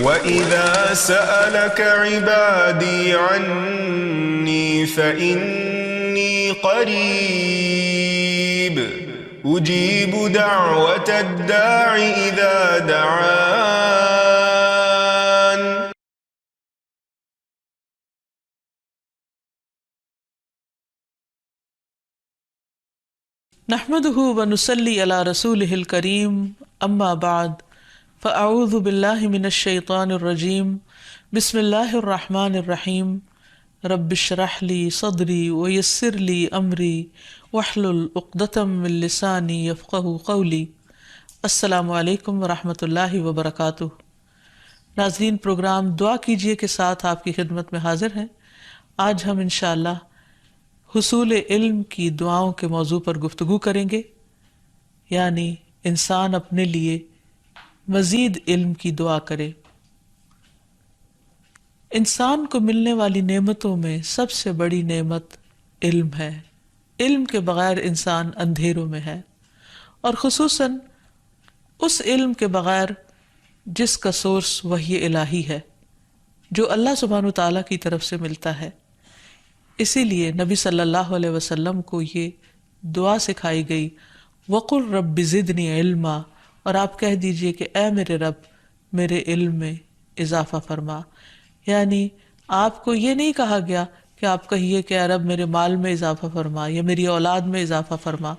وَإِذَا سَأَلَكَ عِبَادِي عَنِّي فَإِنِّي قَرِيبٌ أُجِيبُ دَعْوَةَ الدَّاعِ إِذَا دَعَانِ. نحمده ونصلي على رسوله الكريم اما بعد فاعوذ بالله من الشيطان الرجيم بسم الله الرحمن الرحيم رب اشرح لي صدري ويسر لي امري واحلل عقدة من لساني يفقهوا قولي. السلام علیکم ورحمۃ اللہ وبرکاتہ. ناظرین، پروگرام دعا کیجئے کے ساتھ آپ کی خدمت میں حاضر ہیں. آج ہم انشاءاللہ حصول علم کی دعاؤں کے موضوع پر گفتگو کریں گے، یعنی انسان اپنے لیے مزید علم کی دعا کرے. انسان کو ملنے والی نعمتوں میں سب سے بڑی نعمت علم ہے. علم کے بغیر انسان اندھیروں میں ہے، اور خصوصاً اس علم کے بغیر جس کا سورس وحی الہی ہے، جو اللہ سبحانہ وتعالیٰ کی طرف سے ملتا ہے. اسی لیے نبی صلی اللہ علیہ وسلم کو یہ دعا سکھائی گئی، وَقُلْ رَبِّ زِدْنِي عِلْمًا، اور آپ کہہ دیجئے کہ اے میرے رب میرے علم میں اضافہ فرما. یعنی آپ کو یہ نہیں کہا گیا کہ آپ کہیے کہ اے رب میرے مال میں اضافہ فرما یا میری اولاد میں اضافہ فرما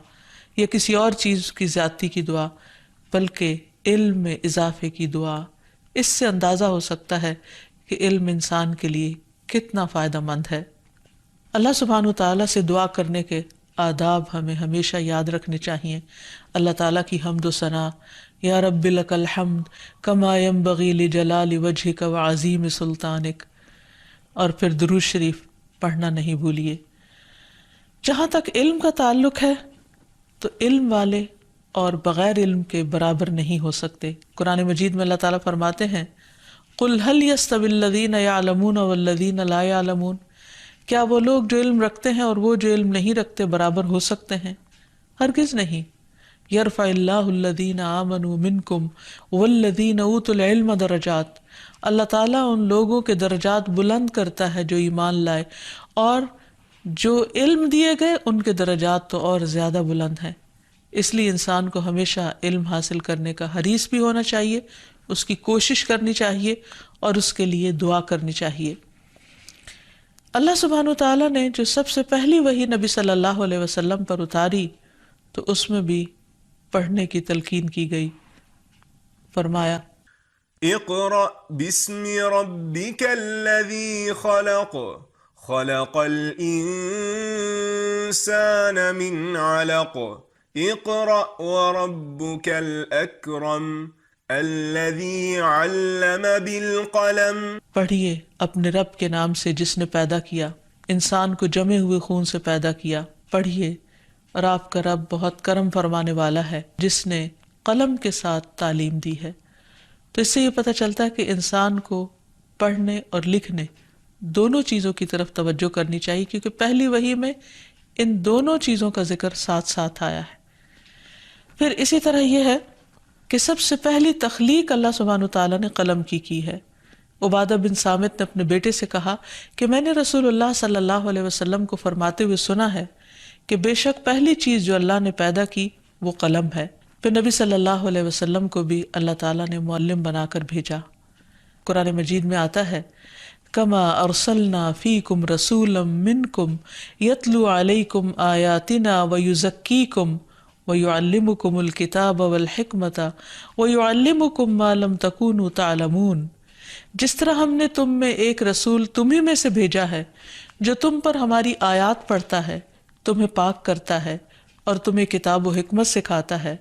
یا کسی اور چیز کی زیادتی کی دعا، بلکہ علم میں اضافے کی دعا. اس سے اندازہ ہو سکتا ہے کہ علم انسان کے لیے کتنا فائدہ مند ہے. اللہ سبحانہ وتعالیٰ سے دعا کرنے کے آداب ہمیں ہمیشہ یاد رکھنے چاہیے. اللہ تعالیٰ کی حمد و ثنا، یا رب لک الحمد کما ینبغی لجلال وجہک وعظیم سلطانک، اور پھر درود شریف پڑھنا نہیں بھولیے. جہاں تک علم کا تعلق ہے تو علم والے اور بغیر علم کے برابر نہیں ہو سکتے. قرآن مجید میں اللہ تعالیٰ فرماتے ہیں قل هل يستوی الذین یعلمون والذین لا یعلمون، کیا وہ لوگ جو علم رکھتے ہیں اور وہ جو علم نہیں رکھتے برابر ہو سکتے ہیں؟ ہرگز نہیں. یرفع اللہ الذین آمنوا منکم والذین اوتوا العلم درجات، اللہ تعالیٰ ان لوگوں کے درجات بلند کرتا ہے جو ایمان لائے، اور جو علم دیے گئے ان کے درجات تو اور زیادہ بلند ہیں. اس لیے انسان کو ہمیشہ علم حاصل کرنے کا حریص بھی ہونا چاہیے، اس کی کوشش کرنی چاہیے اور اس کے لیے دعا کرنی چاہیے. اللہ سبحانہ وتعالیٰ نے جو سب سے پہلی وحی نبی صلی اللہ علیہ وسلم پر اتاری تو اس میں بھی پڑھنے کی تلقین کی گئی. فرمایا اقرأ بسم ربک الذی خلق خلق الانسان من علق اقرأ وربک الاکرم الذی علم بالقلم. پڑھیے اپنے رب کے نام سے جس نے پیدا کیا، انسان کو جمے ہوئے خون سے پیدا کیا. پڑھیے اور آپ کا رب بہت کرم فرمانے والا ہے جس نے قلم کے ساتھ تعلیم دی ہے. تو اس سے یہ پتہ چلتا ہے کہ انسان کو پڑھنے اور لکھنے دونوں چیزوں کی طرف توجہ کرنی چاہیے، کیونکہ پہلی وحی میں ان دونوں چیزوں کا ذکر ساتھ ساتھ آیا ہے. پھر اسی طرح یہ ہے کہ سب سے پہلی تخلیق اللہ سبحانہ وتعالیٰ نے قلم کی ہے. عبادہ بن صامت نے اپنے بیٹے سے کہا کہ میں نے رسول اللہ صلی اللہ علیہ وسلم کو فرماتے ہوئے سنا ہے کہ بے شک پہلی چیز جو اللہ نے پیدا کی وہ قلم ہے. پھر نبی صلی اللہ علیہ وسلم کو بھی اللہ تعالیٰ نے معلم بنا کر بھیجا. قرآن مجید میں آتا ہے کما ارسلنا فیکم رسولا منکم یتلو علیکم آیاتنا ویزکیکم وَيُعَلِّمُكُمُ الْكِتَابَ وَالْحِكْمَةَ وَيُعَلِّمُكُم مَّا لَمْ تَكُونُوا تَعْلَمُونَ. جس طرح ہم نے تم میں ایک رسول تمہیں میں سے بھیجا ہے جو تم پر ہماری آیات پڑھتا ہے، تمہیں پاک کرتا ہے اور تمہیں کتاب و حکمت سکھاتا ہے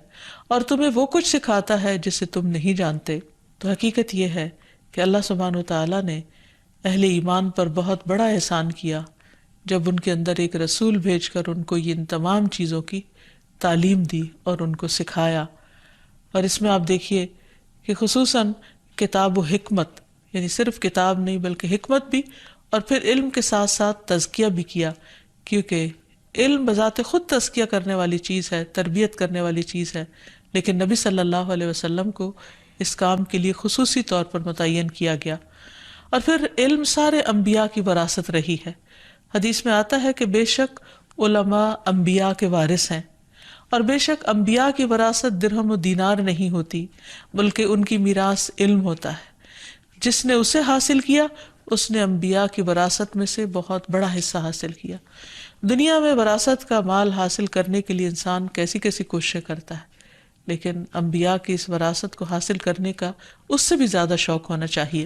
اور تمہیں وہ کچھ سکھاتا ہے جسے تم نہیں جانتے. تو حقیقت یہ ہے کہ اللہ سبحانہ وتعالیٰ نے اہل ایمان پر بہت بڑا احسان کیا جب ان کے اندر ایک رسول بھیج کر ان کو ان تمام چیزوں کی تعلیم دی اور ان کو سکھایا. اور اس میں آپ دیکھیے کہ خصوصاً کتاب و حکمت، یعنی صرف کتاب نہیں بلکہ حکمت بھی، اور پھر علم کے ساتھ ساتھ تزکیہ بھی کیا، کیونکہ علم بذات خود تزکیہ کرنے والی چیز ہے، تربیت کرنے والی چیز ہے، لیکن نبی صلی اللہ علیہ وسلم کو اس کام کے لیے خصوصی طور پر متعین کیا گیا۔ اور پھر علم سارے انبیاء کی وراثت رہی ہے۔ حدیث میں آتا ہے کہ بے شک علماء انبیاء کے وارث ہیں، اور بے شک انبیاء کی وراثت درہم و دینار نہیں ہوتی، بلکہ ان کی میراث علم ہوتا ہے۔ جس نے اسے حاصل کیا اس نے انبیاء کی وراثت میں سے بہت بڑا حصہ حاصل کیا۔ دنیا میں وراثت کا مال حاصل کرنے کے لیے انسان کیسی کیسی کوششیں کرتا ہے، لیکن انبیاء کی اس وراثت کو حاصل کرنے کا اس سے بھی زیادہ شوق ہونا چاہیے۔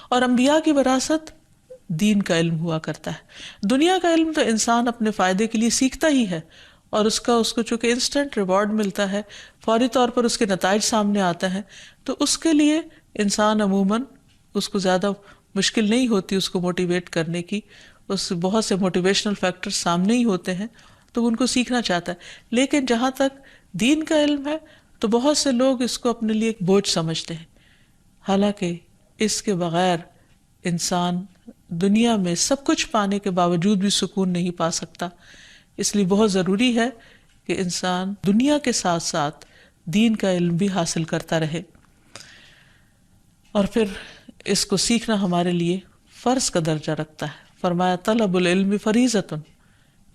اور انبیاء کی وراثت دین کا علم ہوا کرتا ہے۔ دنیا کا علم تو انسان اپنے فائدے کے لیے سیکھتا ہی ہے، اور اس کو چونکہ انسٹنٹ ریوارڈ ملتا ہے، فوری طور پر اس کے نتائج سامنے آتے ہیں، تو اس کے لیے انسان عموماً اس کو زیادہ مشکل نہیں ہوتی اس کو موٹیویٹ کرنے کی، اس بہت سے موٹیویشنل فیکٹر سامنے ہی ہوتے ہیں تو وہ ان کو سیکھنا چاہتا ہے۔ لیکن جہاں تک دین کا علم ہے تو بہت سے لوگ اس کو اپنے لیے ایک بوجھ سمجھتے ہیں، حالانکہ اس کے بغیر انسان دنیا میں سب کچھ پانے کے باوجود بھی سکون نہیں پا سکتا۔ اس لیے بہت ضروری ہے کہ انسان دنیا کے ساتھ ساتھ دین کا علم بھی حاصل کرتا رہے۔ اور پھر اس کو سیکھنا ہمارے لیے فرض کا درجہ رکھتا ہے۔ فرمایا طلب العلم فریضۃ،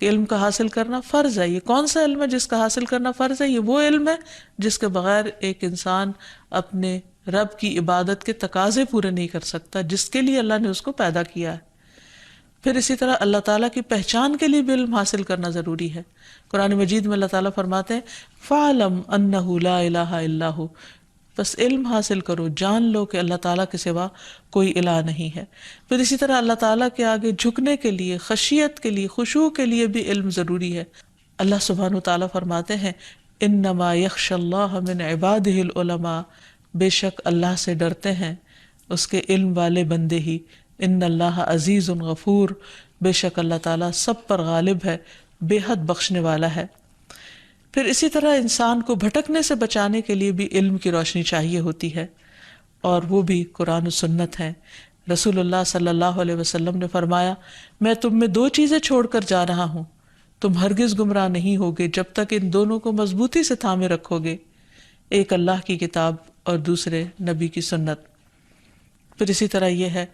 علم کا حاصل کرنا فرض ہے۔ یہ کون سا علم ہے جس کا حاصل کرنا فرض ہے؟ یہ وہ علم ہے جس کے بغیر ایک انسان اپنے رب کی عبادت کے تقاضے پورے نہیں کر سکتا، جس کے لیے اللہ نے اس کو پیدا کیا ہے۔ پھر اسی طرح اللہ تعالیٰ کی پہچان کے لیے بھی علم حاصل کرنا ضروری ہے۔ قرآن مجید میں اللہ تعالیٰ فرماتے ہیں فَاعْلَمْ أَنَّهُ لَا إِلَهَ إِلَّا هُوَ، بس علم حاصل کرو، جان لو کہ اللہ تعالیٰ کے سوا کوئی الہ نہیں ہے۔ پھر اسی طرح اللہ تعالیٰ کے آگے جھکنے کے لیے، خشیت کے لیے، خشوع کے لیے بھی علم ضروری ہے۔ اللہ سبحانہ وتعالیٰ فرماتے ہیں انما یخشی اللہ من عبادہ العلماء، بے شک اللہ سے ڈرتے ہیں اس کے علم والے بندے ہی۔ ان اللہ عزیز غفور، بے شک اللہ تعالیٰ سب پر غالب ہے، بے حد بخشنے والا ہے۔ پھر اسی طرح انسان کو بھٹکنے سے بچانے کے لیے بھی علم کی روشنی چاہیے ہوتی ہے، اور وہ بھی قرآن و سنت ہے۔ رسول اللہ صلی اللہ علیہ وسلم نے فرمایا میں تم میں دو چیزیں چھوڑ کر جا رہا ہوں، تم ہرگز گمراہ نہیں ہوگے جب تک ان دونوں کو مضبوطی سے تھامے رکھو گے، ایک اللہ کی کتاب اور دوسرے نبی کی سنت۔ پھر اسی طرح یہ ہے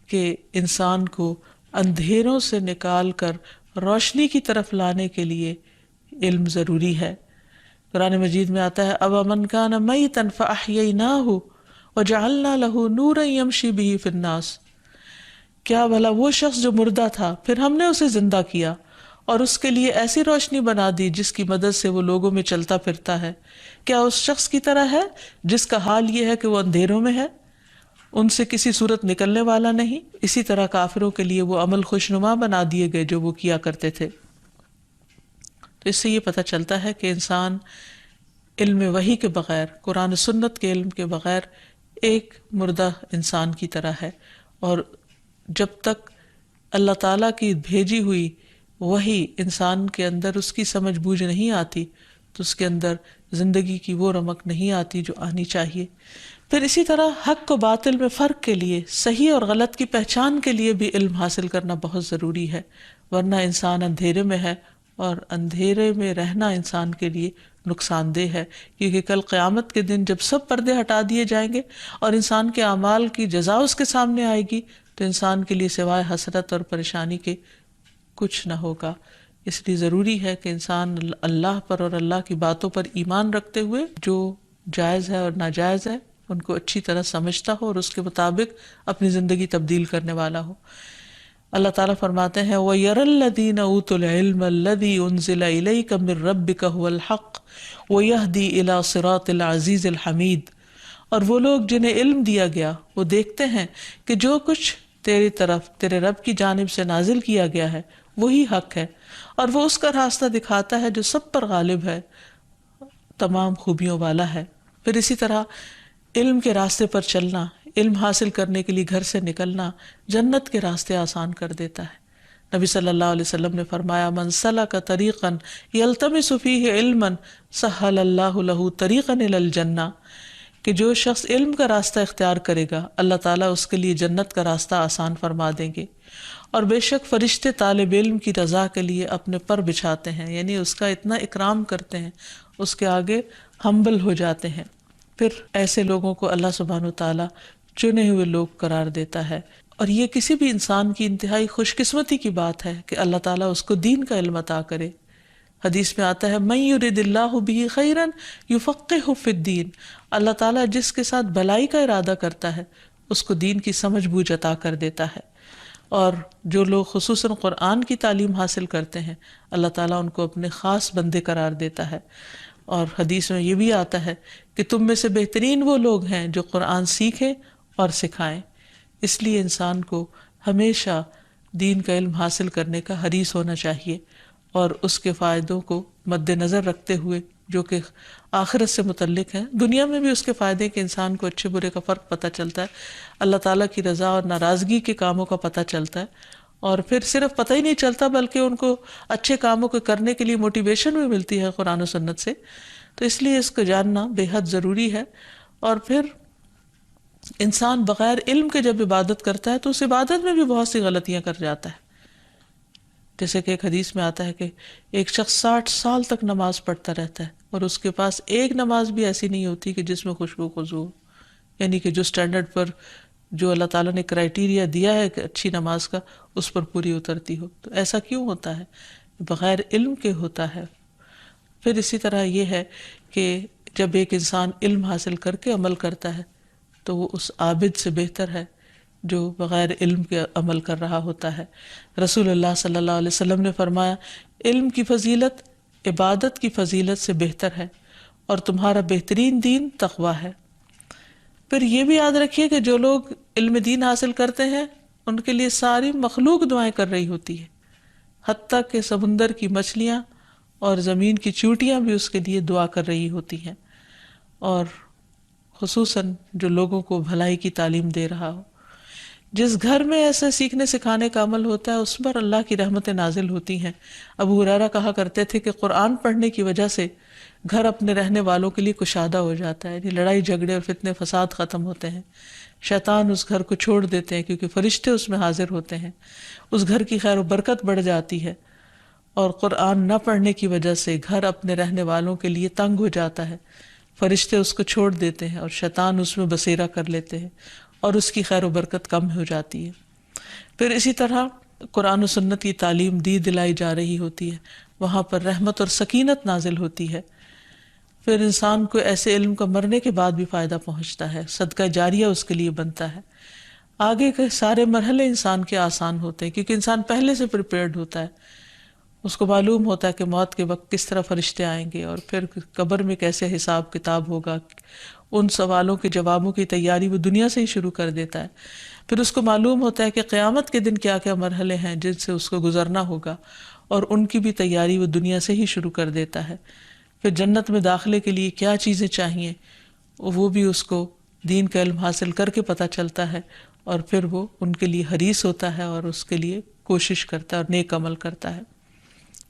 کہ انسان کو اندھیروں سے نکال کر روشنی کی طرف لانے کے لیے علم ضروری ہے۔ قرآن مجید میں آتا ہے أَوَمَنْ كَانَ مَيْتًا فَأَحْيَيْنَاهُ وَجَعَلْنَا لَهُ نُورًا يَمْشِي بِهِ فِي النَّاسِ، کیا بھلا وہ شخص جو مردہ تھا پھر ہم نے اسے زندہ کیا اور اس کے لیے ایسی روشنی بنا دی جس کی مدد سے وہ لوگوں میں چلتا پھرتا ہے، کیا اس شخص کی طرح ہے جس کا حال یہ ہے کہ وہ اندھیروں میں ہے، ان سے کسی صورت نکلنے والا نہیں۔ اسی طرح کافروں کے لیے وہ عمل خوشنما بنا دیے گئے جو وہ کیا کرتے تھے۔ تو اس سے یہ پتہ چلتا ہے کہ انسان علم وحی کے بغیر، قرآن سنت کے علم کے بغیر ایک مردہ انسان کی طرح ہے، اور جب تک اللہ تعالیٰ کی بھیجی ہوئی وحی انسان کے اندر اس کی سمجھ بوجھ نہیں آتی تو اس کے اندر زندگی کی وہ رمق نہیں آتی جو آنی چاہیے۔ پھر اسی طرح حق و باطل میں فرق کے لیے، صحیح اور غلط کی پہچان کے لیے بھی علم حاصل کرنا بہت ضروری ہے، ورنہ انسان اندھیرے میں ہے، اور اندھیرے میں رہنا انسان کے لیے نقصان دہ ہے، کیونکہ کل قیامت کے دن جب سب پردے ہٹا دیے جائیں گے اور انسان کے اعمال کی جزا اس کے سامنے آئے گی تو انسان کے لیے سوائے حسرت اور پریشانی کے کچھ نہ ہوگا۔ اس لیے ضروری ہے کہ انسان اللہ پر اور اللہ کی باتوں پر ایمان رکھتے ہوئے جو جائز ہے اور ناجائز ہے ان کو اچھی طرح سمجھتا ہو اور اس کے مطابق اپنی زندگی تبدیل کرنے والا ہو۔ اللہ تعالیٰ فرماتے ہیں وَيَرَى الَّذِينَ أُوتُوا الْعِلْمَ الَّذِي أُنزِلَ إِلَيْكَ مِن رَبِّكَ هُوَ الْحَقُّ وَيَهْدِي إِلَى صِرَاطِ الْعَزِيزِ الْحَمِيدِ، اور وہ لوگ جنہیں علم دیا گیا وہ دیکھتے ہیں کہ جو کچھ تیری طرف تیرے رب کی جانب سے نازل کیا گیا ہے وہی حق ہے، اور وہ اس کا راستہ دکھاتا ہے جو سب پر غالب ہے، تمام خوبیوں والا ہے۔ پھر اسی طرح علم کے راستے پر چلنا، علم حاصل کرنے کے لیے گھر سے نکلنا جنت کے راستے آسان کر دیتا ہے۔ نبی صلی اللہ علیہ وسلم نے فرمایا من سلک طریقا یلتمس فیہ علما سہل اللہ لہ طریقا الی الجنہ، کہ جو شخص علم کا راستہ اختیار کرے گا اللہ تعالیٰ اس کے لیے جنت کا راستہ آسان فرما دیں گے۔ اور بے شک فرشتے طالب علم کی رضا کے لیے اپنے پر بچھاتے ہیں، یعنی اس کا اتنا اکرام کرتے ہیں، اس کے آگے ہمبل ہو جاتے ہیں۔ پھر ایسے لوگوں کو اللہ سبحانہ تعالیٰ چنے ہوئے لوگ قرار دیتا ہے. اور یہ کسی بھی انسان کی انتہائی خوش قسمتی کی بات ہے کہ اللہ تعالیٰ اس کو دین کا علم عطا کرے. حدیث میں آتا ہے من یرد اللہ بہ خیرا یفقہہ فی الدین، اللہ تعالیٰ جس کے ساتھ بھلائی کا ارادہ کرتا ہے اس کو دین کی سمجھ بوجھ عطا کر دیتا ہے. اور جو لوگ خصوصاً قرآن کی تعلیم حاصل کرتے ہیں اللہ تعالیٰ ان کو اپنے خاص بندے قرار دیتا ہے. اور حدیث میں یہ بھی آتا ہے کہ تم میں سے بہترین وہ لوگ ہیں جو قرآن سیکھیں اور سکھائیں. اس لیے انسان کو ہمیشہ دین کا علم حاصل کرنے کا حریص ہونا چاہیے اور اس کے فائدوں کو مد نظر رکھتے ہوئے جو کہ آخرت سے متعلق ہیں. دنیا میں بھی اس کے فائدے کہ انسان کو اچھے برے کا فرق پتہ چلتا ہے، اللہ تعالیٰ کی رضا اور ناراضگی کے کاموں کا پتہ چلتا ہے، اور پھر صرف پتہ ہی نہیں چلتا بلکہ ان کو اچھے کاموں کو کرنے کے لیے موٹیویشن بھی ملتی ہے قرآن و سنت سے. تو اس لیے اس کو جاننا بے حد ضروری ہے. اور پھر انسان بغیر علم کے جب عبادت کرتا ہے تو اس عبادت میں بھی بہت سی غلطیاں کر جاتا ہے. جیسے کہ ایک حدیث میں آتا ہے کہ ایک شخص 60 سال تک نماز پڑھتا رہتا ہے اور اس کے پاس ایک نماز بھی ایسی نہیں ہوتی کہ جس میں خشوع و خضوع ہو، یعنی کہ جو سٹینڈرڈ پر جو اللہ تعالیٰ نے کرائیٹیریا دیا ہے کہ اچھی نماز کا اس پر پوری اترتی ہو. تو ایسا کیوں ہوتا ہے؟ بغیر علم کے ہوتا ہے. پھر اسی طرح یہ ہے کہ جب ایک انسان علم حاصل کر کے عمل کرتا ہے تو وہ اس عابد سے بہتر ہے جو بغیر علم کے عمل کر رہا ہوتا ہے. رسول اللہ صلی اللہ علیہ وسلم نے فرمایا علم کی فضیلت عبادت کی فضیلت سے بہتر ہے اور تمہارا بہترین دین تقویٰ ہے. پھر یہ بھی یاد رکھیے کہ جو لوگ علم دین حاصل کرتے ہیں ان کے لیے ساری مخلوق دعائیں کر رہی ہوتی ہے، حتیٰ کہ سمندر کی مچھلیاں اور زمین کی چیونٹیاں بھی اس کے لیے دعا کر رہی ہوتی ہیں. اور خصوصاً جو لوگوں کو بھلائی کی تعلیم دے رہا ہو. جس گھر میں ایسے سیکھنے سکھانے کا عمل ہوتا ہے اس پر اللہ کی رحمتیں نازل ہوتی ہیں. ابو ہریرہ کہا کرتے تھے کہ قرآن پڑھنے کی وجہ سے گھر اپنے رہنے والوں کے لیے کشادہ ہو جاتا ہے، یعنی لڑائی جھگڑے اور فتنے فساد ختم ہوتے ہیں. شیطان اس گھر کو چھوڑ دیتے ہیں کیونکہ فرشتے اس میں حاضر ہوتے ہیں. اس گھر کی خیر و برکت بڑھ جاتی ہے. اور قرآن نہ پڑھنے کی وجہ سے گھر اپنے رہنے والوں کے لیے تنگ ہو جاتا ہے، فرشتے اس کو چھوڑ دیتے ہیں اور شیطان اس میں بسیرا کر لیتے ہیں اور اس کی خیر و برکت کم ہو جاتی ہے. پھر اسی طرح قرآن و سنت کی تعلیم دی دلائی جا رہی ہوتی ہے، وہاں پر رحمت اور سکینت نازل ہوتی ہے. پھر انسان کو ایسے علم کا مرنے کے بعد بھی فائدہ پہنچتا ہے، صدقہ جاریہ اس کے لیے بنتا ہے. آگے کے سارے مرحلے انسان کے آسان ہوتے ہیں کیونکہ انسان پہلے سے پریپیئرڈ ہوتا ہے. اس کو معلوم ہوتا ہے کہ موت کے وقت کس طرح فرشتے آئیں گے اور پھر قبر میں کیسے حساب کتاب ہوگا. ان سوالوں کے جوابوں کی تیاری وہ دنیا سے ہی شروع کر دیتا ہے. پھر اس کو معلوم ہوتا ہے کہ قیامت کے دن کیا کیا مرحلے ہیں جن سے اس کو گزرنا ہوگا اور ان کی بھی تیاری وہ دنیا سے ہی شروع کر دیتا ہے. پھر جنت میں داخلے کے لیے کیا چیزیں چاہیے وہ بھی اس کو دین کا علم حاصل کر کے پتہ چلتا ہے اور پھر وہ ان کے لیے حریص ہوتا ہے اور اس کے لیے کوشش کرتا ہے اور نیک عمل کرتا ہے.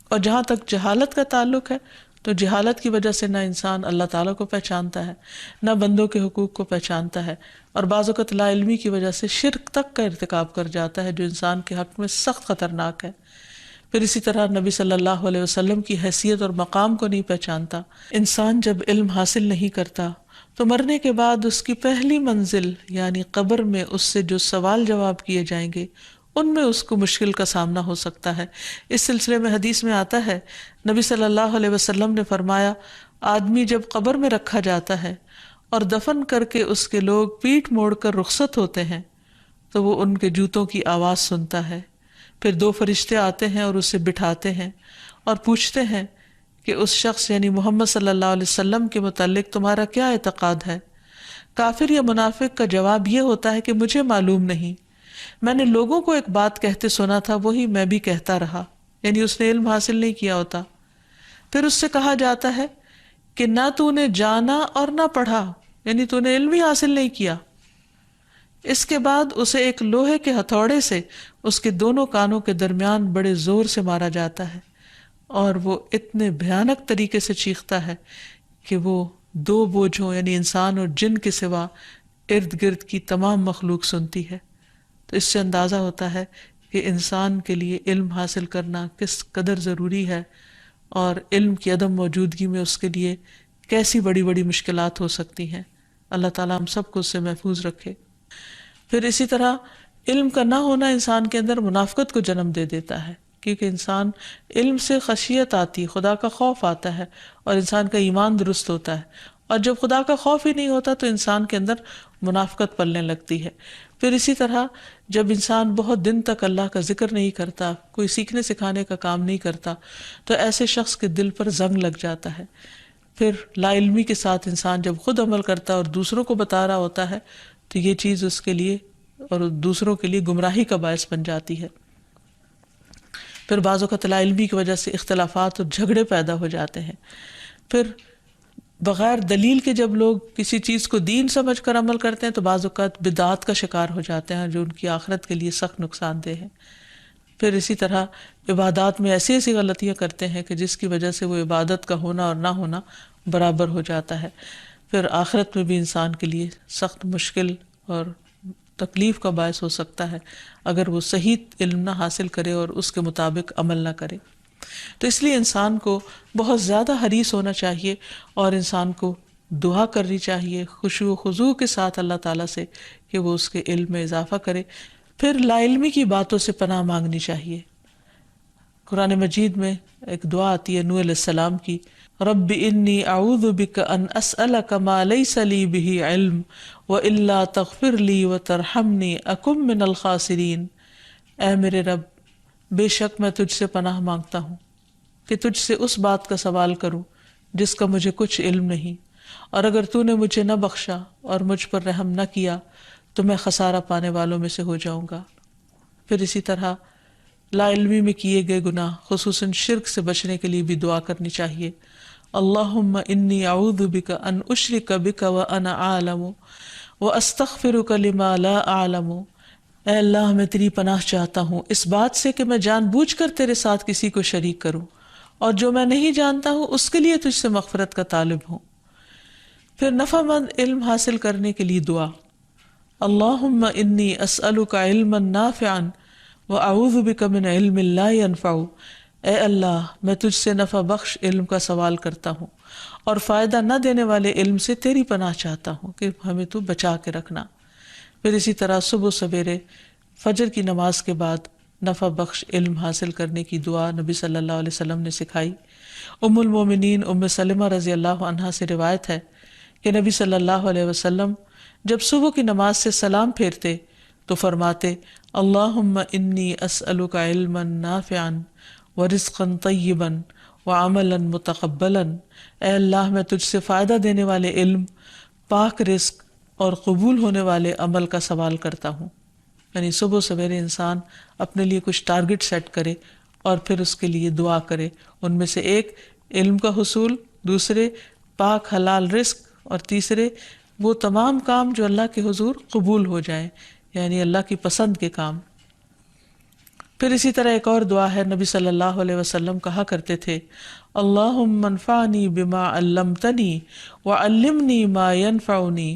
اور جہاں تک جہالت کا تعلق ہے تو جہالت کی وجہ سے نہ انسان اللہ تعالیٰ کو پہچانتا ہے نہ بندوں کے حقوق کو پہچانتا ہے، اور بعض اوقات لا علمی کی وجہ سے شرک تک کا ارتکاب کر جاتا ہے جو انسان کے حق میں سخت خطرناک ہے. پھر اسی طرح نبی صلی اللہ علیہ وسلم کی حیثیت اور مقام کو نہیں پہچانتا. انسان جب علم حاصل نہیں کرتا تو مرنے کے بعد اس کی پہلی منزل یعنی قبر میں اس سے جو سوال جواب کیے جائیں گے ان میں اس کو مشکل کا سامنا ہو سکتا ہے. اس سلسلے میں حدیث میں آتا ہے نبی صلی اللہ علیہ وسلم نے فرمایا آدمی جب قبر میں رکھا جاتا ہے اور دفن کر کے اس کے لوگ پیٹھ موڑ کر رخصت ہوتے ہیں تو وہ ان کے جوتوں کی آواز سنتا ہے. پھر 2 فرشتے آتے ہیں اور اسے بٹھاتے ہیں اور پوچھتے ہیں کہ اس شخص یعنی محمد صلی اللہ علیہ وسلم کے متعلق تمہارا کیا اعتقاد ہے؟ کافر یا منافق کا جواب یہ ہوتا ہے کہ مجھے معلوم نہیں، میں نے لوگوں کو ایک بات کہتے سنا تھا وہی میں بھی کہتا رہا، یعنی اس نے علم حاصل نہیں کیا ہوتا. پھر اس سے کہا جاتا ہے کہ نہ تو نے جانا اور نہ پڑھا، یعنی تو نے علم ہی حاصل نہیں کیا. اس کے بعد اسے ایک لوہے کے ہتھوڑے سے اس کے دونوں کانوں کے درمیان بڑے زور سے مارا جاتا ہے اور وہ اتنے بھیانک طریقے سے چیختا ہے کہ وہ 2 بوجھوں یعنی انسان اور جن کے سوا ارد گرد کی تمام مخلوق سنتی ہے. تو اس سے اندازہ ہوتا ہے کہ انسان کے لیے علم حاصل کرنا کس قدر ضروری ہے اور علم کی عدم موجودگی میں اس کے لیے کیسی بڑی بڑی مشکلات ہو سکتی ہیں. اللہ تعالیٰ ہم سب کو اس سے محفوظ رکھے۔ پھر اسی طرح علم کا نہ ہونا انسان کے اندر منافقت کو جنم دے دیتا ہے، کیونکہ انسان علم سے خشیت آتی ہے، خدا کا خوف آتا ہے اور انسان کا ایمان درست ہوتا ہے، اور جب خدا کا خوف ہی نہیں ہوتا تو انسان کے اندر منافقت پلنے لگتی ہے۔ پھر اسی طرح جب انسان بہت دن تک اللہ کا ذکر نہیں کرتا، کوئی سیکھنے سکھانے کا کام نہیں کرتا، تو ایسے شخص کے دل پر زنگ لگ جاتا ہے۔ پھر لا علمی کے ساتھ انسان جب خود عمل کرتا ہے اور دوسروں کو بتا رہا ہوتا ہے تو یہ چیز اس کے لیے اور دوسروں کے لیے گمراہی کا باعث بن جاتی ہے۔ پھر بعض اوقات لا علمی کی وجہ سے اختلافات اور جھگڑے پیدا ہو جاتے ہیں۔ پھر بغیر دلیل کے جب لوگ کسی چیز کو دین سمجھ کر عمل کرتے ہیں تو بعض اوقات بدعات کا شکار ہو جاتے ہیں جو ان کی آخرت کے لیے سخت نقصان دہ ہیں۔ پھر اسی طرح عبادات میں ایسی ایسی غلطیاں کرتے ہیں کہ جس کی وجہ سے وہ عبادت کا ہونا اور نہ ہونا برابر ہو جاتا ہے۔ پھر آخرت میں بھی انسان کے لیے سخت مشکل اور تکلیف کا باعث ہو سکتا ہے اگر وہ صحیح علم نہ حاصل کرے اور اس کے مطابق عمل نہ کرے۔ تو اس لیے انسان کو بہت زیادہ حریص ہونا چاہیے اور انسان کو دعا کرنی چاہیے خشوع و خضوع کے ساتھ اللہ تعالیٰ سے کہ وہ اس کے علم میں اضافہ کرے۔ پھر لا علمی کی باتوں سے پناہ مانگنی چاہیے۔ قرآن مجید میں ایک دعا آتی ہے نوح علیہ السلام کی، رب انی اعوذ بک ان اسألک ما لیس لی بہ علم والا تغفر لی وترحمنی اکن من الخاسرین۔ اے میرے رب، بے شک میں تجھ سے پناہ مانگتا ہوں کہ تجھ سے اس بات کا سوال کروں جس کا مجھے کچھ علم نہیں، اور اگر تو نے مجھے نہ بخشا اور مجھ پر رحم نہ کیا تو میں خسارہ پانے والوں میں سے ہو جاؤں گا۔ پھر اسی طرح لا علمی میں کیے گئے گناہ خصوصاً شرک سے بچنے کے لیے بھی دعا کرنی چاہیے۔ اللہم انی اعوذ بک ان اشرک بک وانا اعلم واستغفرک لما لا اعلم۔ اے اللہ، میں تیری پناہ چاہتا ہوں اس بات سے کہ میں جان بوجھ کر تیرے ساتھ کسی کو شریک کروں، اور جو میں نہیں جانتا ہوں اس کے لیے تجھ سے مغفرت کا طالب ہوں۔ پھر نفع مند علم حاصل کرنے کے لیے دعا، اللہم انی اسألک علما نافعا واعوذ بک من علم لا ينفع۔ اے اللہ، میں تجھ سے نفع بخش علم کا سوال کرتا ہوں اور فائدہ نہ دینے والے علم سے تیری پناہ چاہتا ہوں کہ ہمیں تو بچا کے رکھنا۔ پھر اسی طرح صبح سویرے فجر کی نماز کے بعد نفع بخش علم حاصل کرنے کی دعا نبی صلی اللہ علیہ وسلم نے سکھائی۔ ام المومنین ام سلمہ رضی اللہ عنہا سے روایت ہے کہ نبی صلی اللہ علیہ وسلم جب صبح کی نماز سے سلام پھیرتے تو فرماتے، اللہم انی اسألک علما نافعا ورزقا طیبا وعملا متقبلا۔ اے اللہ، میں تجھ سے فائدہ دینے والے علم، پاک رزق اور قبول ہونے والے عمل کا سوال کرتا ہوں۔ یعنی صبح سویرے انسان اپنے لیے کچھ ٹارگٹ سیٹ کرے اور پھر اس کے لیے دعا کرے، ان میں سے ایک علم کا حصول، دوسرے پاک حلال رزق، اور تیسرے وہ تمام کام جو اللہ کے حضور قبول ہو جائیں، یعنی اللہ کی پسند کے کام۔ پھر اسی طرح ایک اور دعا ہے، نبی صلی اللہ علیہ وسلم کہا کرتے تھے، اللہم انفعنی بما علمتنی وعلمنی ما ینفعنی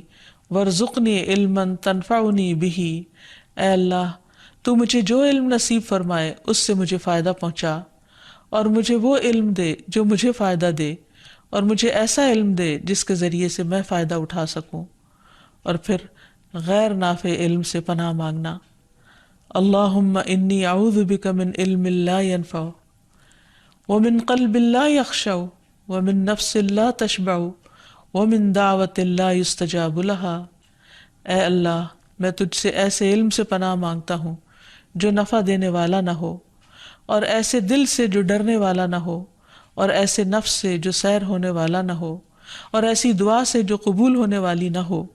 وارزقنی علما تنفعنی بہ۔ اے اللہ، تو مجھے جو علم نصیب فرمائے اس سے مجھے فائدہ پہنچا، اور مجھے وہ علم دے جو مجھے فائدہ دے، اور مجھے ایسا علم دے جس کے ذریعے سے میں فائدہ اٹھا سکوں۔ اور پھر غیر نافع علم سے پناہ مانگنا، اللہم انی اعوذ بک من علم لا ینفع ومن قلب لا یخشع ومن نفس لا تشبع ومن دعوت لا یستجاب لها۔ اے اللہ، میں تجھ سے ایسے علم سے پناہ مانگتا ہوں جو نفع دینے والا نہ ہو، اور ایسے دل سے جو ڈرنے والا نہ ہو، اور ایسے نفس سے جو سیر ہونے والا نہ ہو، اور ایسی دعا سے جو قبول ہونے والی نہ ہو۔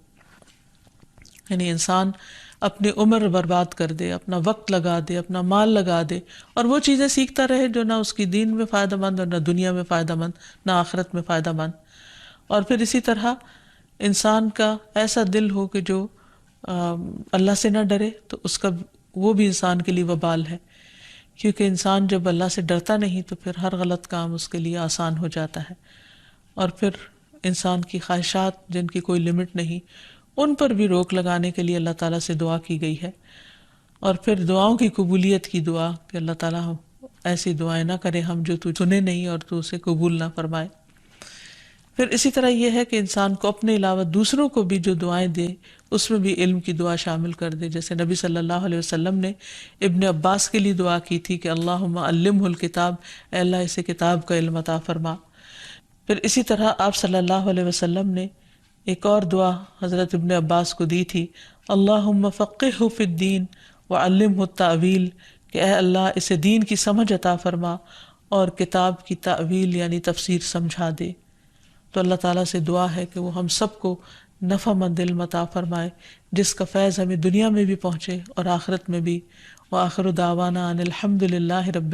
یعنی انسان اپنی عمر برباد کر دے، اپنا وقت لگا دے، اپنا مال لگا دے، اور وہ چیزیں سیکھتا رہے جو نہ اس کی دین میں فائدہ مند اور نہ دنیا میں فائدہ مند، نہ آخرت میں فائدہ مند۔ اور پھر اسی طرح انسان کا ایسا دل ہو کہ جو اللہ سے نہ ڈرے، تو اس کا وہ بھی انسان کے لیے وبال ہے، کیونکہ انسان جب اللہ سے ڈرتا نہیں تو پھر ہر غلط کام اس کے لیے آسان ہو جاتا ہے۔ اور پھر انسان کی خواہشات جن کی کوئی لمٹ نہیں، ان پر بھی روک لگانے کے لیے اللہ تعالیٰ سے دعا کی گئی ہے۔ اور پھر دعاؤں کی قبولیت کی دعا کہ اللہ تعالیٰ ایسی دعائیں نہ کرے ہم جو تو سنے نہیں اور تو اسے قبول نہ فرمائے۔ پھر اسی طرح یہ ہے کہ انسان کو اپنے علاوہ دوسروں کو بھی جو دعائیں دے اس میں بھی علم کی دعا شامل کر دے. جیسے نبی صلی اللہ علیہ وسلم نے ابن عباس کے لیے دعا کی تھی کہ اللہم علمہ الکتاب، اے اللہ اسے کتاب کا علم عطا فرما. پھر اسی طرح آپ صلی اللہ علیہ وسلم نے ایک اور دعا حضرت ابن عباس کو دی تھی، اللہم فقہہ فی الدین وعلمہ التأویل، کہ اے اللہ اسے دین کی سمجھ عطا فرما اور کتاب کی تأویل یعنی تفسیر سمجھا دے. تو اللہ تعالیٰ سے دعا ہے کہ وہ ہم سب کو نفع مند علم عطا فرمائے جس کا فیض ہمیں دنیا میں بھی پہنچے اور آخرت میں بھی. وآخر دعوانا ان الحمد للہ رب